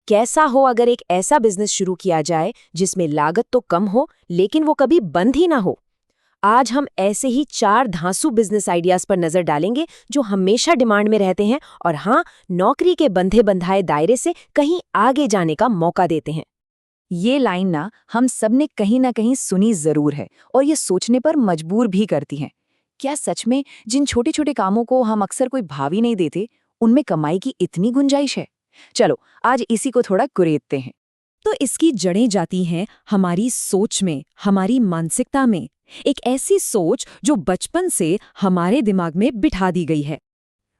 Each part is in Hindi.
कैसा हो अगर एक ऐसा बिजनेस शुरू किया जाए जिसमें लागत तो कम हो लेकिन वो कभी बंद ही ना हो। आज हम ऐसे ही 4 धांसू बिजनेस आइडियाज पर नजर डालेंगे जो हमेशा डिमांड में रहते हैं और हाँ, नौकरी के बंधे बंधाए दायरे से कहीं आगे जाने का मौका देते हैं। ये लाइन ना हम सब ने कहीं ना कहीं सुनी जरूर है और ये सोचने पर मजबूर भी करती हैं। क्या सच में जिन छोटे छोटे कामों को हम अक्सर कोई भाव ही नहीं देते, उनमें कमाई की इतनी गुंजाइश है? चलो आज इसी को थोड़ा कुरेदते हैं। तो इसकी जड़ें जाती हैं हमारी सोच में, हमारी मानसिकता में। एक ऐसी सोच जो बचपन से हमारे दिमाग में बिठा दी गई है।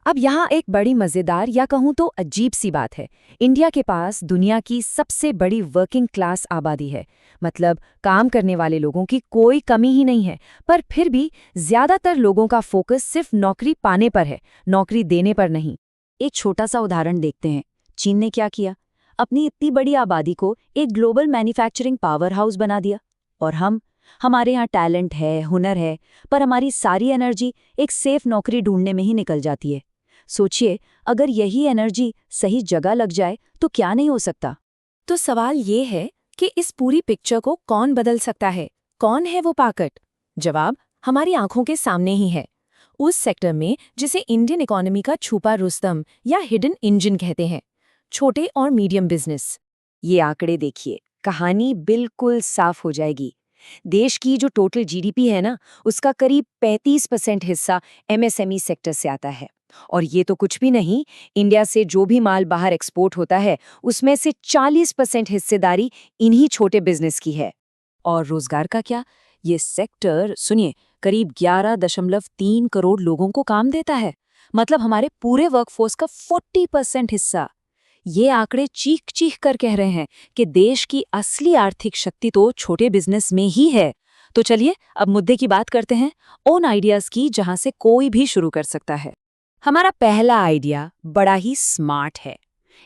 अब यहाँ एक बड़ी मजेदार या कहूँ तो अजीब सी बात है। इंडिया के पास दुनिया की सबसे बड़ी वर्किंग क्लास आबादी है, मतलब काम करने वाले लोगों की कोई कमी ही नहीं है। पर फिर भी ज्यादातर लोगों का फोकस सिर्फ नौकरी पाने पर है, नौकरी देने पर नहीं। एक छोटा सा उदाहरण देखते हैं। चीन ने क्या किया? अपनी इतनी बड़ी आबादी को एक ग्लोबल मैन्युफैक्चरिंग पावर हाउस बना दिया। और हमारे यहाँ टैलेंट है, हुनर है, पर हमारी सारी एनर्जी एक सेफ नौकरी ढूंढने में ही निकल जाती है। सोचिए, अगर यही एनर्जी सही जगह लग जाए तो क्या नहीं हो सकता। तो सवाल ये है कि इस पूरी पिक्चर को कौन बदल सकता है? कौन है वो पाकट? जवाब हमारी आंखों के सामने ही है। उस सेक्टर में जिसे इंडियन इकोनॉमी का छुपा रुस्तम या हिडन इंजन कहते हैं, छोटे और मीडियम बिजनेस। ये आंकड़े देखिए, कहानी बिल्कुल साफ हो जाएगी। देश की जो टोटल जीडीपी है ना, उसका करीब 35% हिस्सा एमएसएमई सेक्टर से आता है। और ये तो कुछ भी नहीं, इंडिया से जो भी माल बाहर एक्सपोर्ट होता है उसमें से 40% हिस्सेदारी इन्हीं छोटे बिजनेस की है। और रोजगार का क्या? ये सेक्टर सुनिए, करीब 11.3 करोड़ लोगों को काम देता है, मतलब हमारे पूरे वर्कफोर्स का 40% हिस्सा। ये आंकड़े चीख चीख कर कह रहे हैं कि देश की असली आर्थिक शक्ति तो छोटे बिजनेस में ही है। तो चलिए अब मुद्दे की बात करते हैं, उन आइडियाज की जहां से कोई भी शुरू कर सकता है। हमारा पहला आइडिया बड़ा ही स्मार्ट है।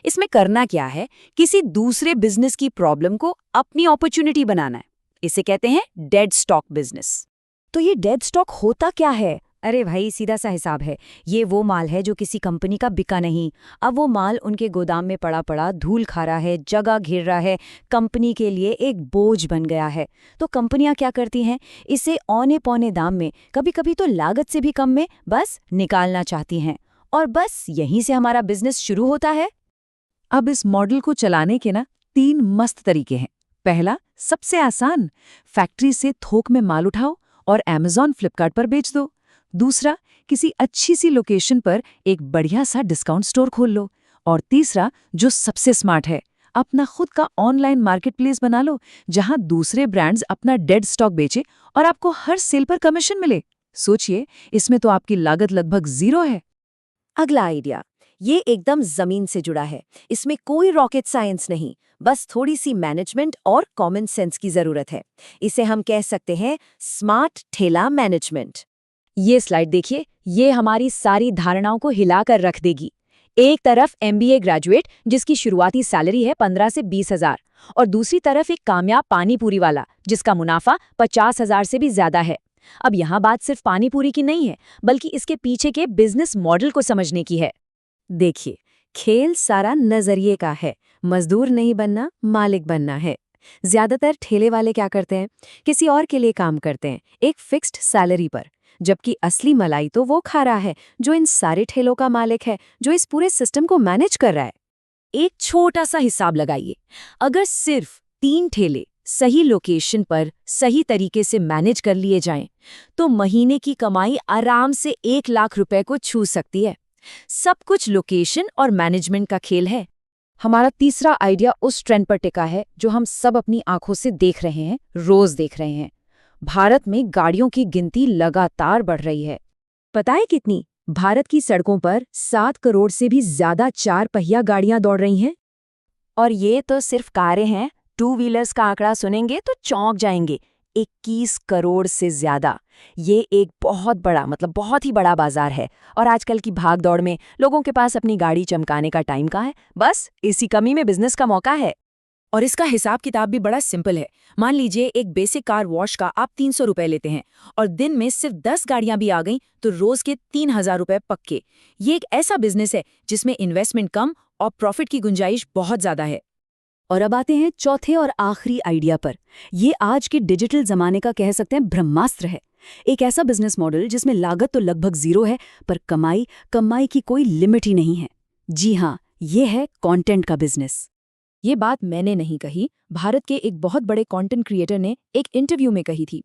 इसमें करना क्या है, किसी दूसरे बिजनेस की प्रॉब्लम को अपनी अपॉर्चुनिटी बनाना है। इसे कहते हैं डेड स्टॉक बिजनेस। तो ये डेड स्टॉक होता क्या है? अरे भाई, सीधा सा हिसाब है। ये वो माल है जो किसी कंपनी का बिका नहीं, अब वो माल उनके गोदाम में पड़ा पड़ा धूल खा रहा है, जगह घेर रहा है, कंपनी के लिए एक बोझ बन गया है। तो कंपनियां क्या करती हैं? इसे औने पौने दाम में, कभी कभी तो लागत से भी कम में बस निकालना चाहती हैं। और बस यहीं से हमारा बिजनेस शुरू होता है। अब इस मॉडल को चलाने के ना 3 मस्त तरीके हैं। पहला, सबसे आसान, फैक्ट्री से थोक में माल उठाओ और अमेज़न फ्लिपकार्ट पर बेच दो। दूसरा, किसी अच्छी सी लोकेशन पर एक बढ़िया सा डिस्काउंट स्टोर खोल लो। और तीसरा, जो सबसे स्मार्ट है, अपना खुद का ऑनलाइन मार्केटप्लेस बना लो, जहां दूसरे ब्रांड्स अपना डेड स्टॉक बेचे और आपको हर सेल पर कमीशन मिले। सोचिए, इसमें तो आपकी लागत लगभग 0 है। अगला आइडिया, ये एकदम जमीन से जुड़ा है। इसमें कोई रॉकेट साइंस नहीं, बस थोड़ी सी मैनेजमेंट और कॉमन सेंस की जरूरत है। इसे हम कह सकते हैं स्मार्ट ठेला मैनेजमेंट। ये स्लाइड देखिए, ये हमारी सारी धारणाओं को हिलाकर रख देगी। एक तरफ एमबीए ग्रेजुएट जिसकी शुरुआती सैलरी है 15 से 20 हजार, और दूसरी तरफ एक कामयाब पानीपुरी वाला जिसका मुनाफा 50 हजार से भी ज्यादा है। अब यहाँ बात सिर्फ पानीपुरी की नहीं है, बल्कि इसके पीछे के बिजनेस मॉडल को समझने की है। देखिए, खेल सारा नजरिए का है। मजदूर नहीं बनना, मालिक बनना है। ज्यादातर ठेले वाले क्या करते हैं? किसी और के लिए काम करते हैं, एक फिक्स्ड सैलरी पर, जबकि असली मलाई तो वो खा रहा है जो इन सारे ठेलों का मालिक है, जो इस पूरे सिस्टम को मैनेज कर रहा है। एक छोटा सा हिसाब लगाइए, अगर सिर्फ 3 ठेले सही लोकेशन पर सही तरीके से मैनेज कर लिए जाएं, तो महीने की कमाई आराम से 1 लाख रुपए को छू सकती है। सब कुछ लोकेशन और मैनेजमेंट का खेल है। हमारा तीसरा आइडिया उस ट्रेंड पर टिका है जो हम सब अपनी आंखों से देख रहे हैं, रोज देख रहे हैं। भारत में गाड़ियों की गिनती लगातार बढ़ रही है। पता है कितनी? भारत की सड़कों पर 7 करोड़ से भी ज्यादा 4 पहिया गाड़ियां दौड़ रही हैं। और ये तो सिर्फ कारें हैं। 2 व्हीलर्स का आंकड़ा सुनेंगे तो चौंक जाएंगे। 21 करोड़ से ज्यादा। ये एक बहुत बड़ा, मतलब बहुत ही बड़ा बाजार है। और आजकल की भाग दौड़ में लोगों के पास अपनी गाड़ी चमकाने का टाइम कहाँ है? बस इसी कमी में बिजनेस का मौका है। और इसका हिसाब किताब भी बड़ा सिंपल है। मान लीजिए एक बेसिक कार वॉश का आप 300 रुपए लेते हैं और दिन में सिर्फ 10 गाड़ियां भी आ गईं तो रोज के 3000 रुपए पक्के। ये एक ऐसा बिजनेस है जिसमें इन्वेस्टमेंट कम और प्रॉफिट की गुंजाइश बहुत ज्यादा है। और अब आते हैं चौथे और आखिरी आइडिया पर। ये आज के डिजिटल जमाने का कह सकते हैं ब्रह्मास्त्र है। एक ऐसा बिजनेस मॉडल जिसमें लागत तो लगभग जीरो है, पर कमाई की कोई लिमिट ही नहीं है। जी हाँ, ये है कंटेंट का बिजनेस। ये बात मैंने नहीं कही, भारत के एक बहुत बड़े कंटेंट क्रिएटर ने एक इंटरव्यू में कही थी।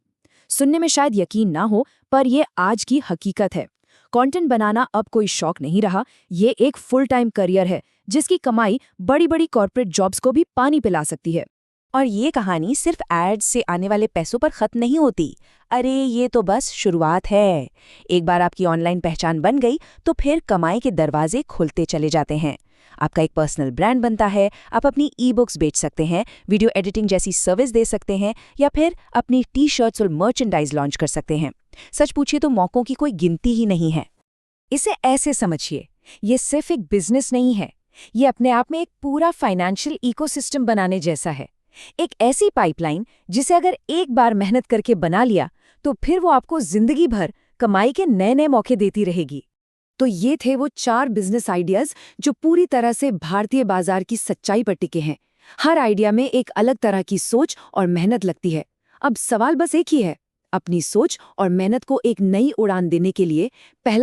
सुनने में शायद यकीन ना हो, पर ये आज की हकीकत है। कंटेंट बनाना अब कोई शौक नहीं रहा, ये एक फुल टाइम करियर है जिसकी कमाई बड़ी बड़ी कॉर्पोरेट जॉब्स को भी पानी पिला सकती है। और ये कहानी सिर्फ एड्स से आने वाले पैसों पर खत्म नहीं होती। अरे ये तो बस शुरुआत है। एक बार आपकी ऑनलाइन पहचान बन गई तो फिर कमाई के दरवाजे खुलते चले जाते हैं। आपका एक पर्सनल ब्रांड बनता है, आप अपनी ई बुक्स बेच सकते हैं, वीडियो एडिटिंग जैसी सर्विस दे सकते हैं, या फिर अपनी टी शर्ट्स और मर्चेंडाइज लॉन्च कर सकते हैं। सच पूछिए तो मौकों की कोई गिनती ही नहीं है। इसे ऐसे समझिए, ये सिर्फ एक बिजनेस नहीं है, ये अपने आप में एक पूरा फाइनेंशियल इकोसिस्टम बनाने जैसा है। एक ऐसी पाइपलाइन जिसे अगर एक बार मेहनत करके बना लिया तो फिर वो आपको जिंदगी भर कमाई के नए नए मौके देती रहेगी। तो ये थे वो 4 बिजनेस आइडियाज जो पूरी तरह से भारतीय बाजार की सच्चाई पर टिके हैं। हर आइडिया में एक अलग तरह की सोच और मेहनत लगती है। अब सवाल बस एक ही है, अपनी सोच और मेहनत को एक नई उड़ान देने के लिए पहला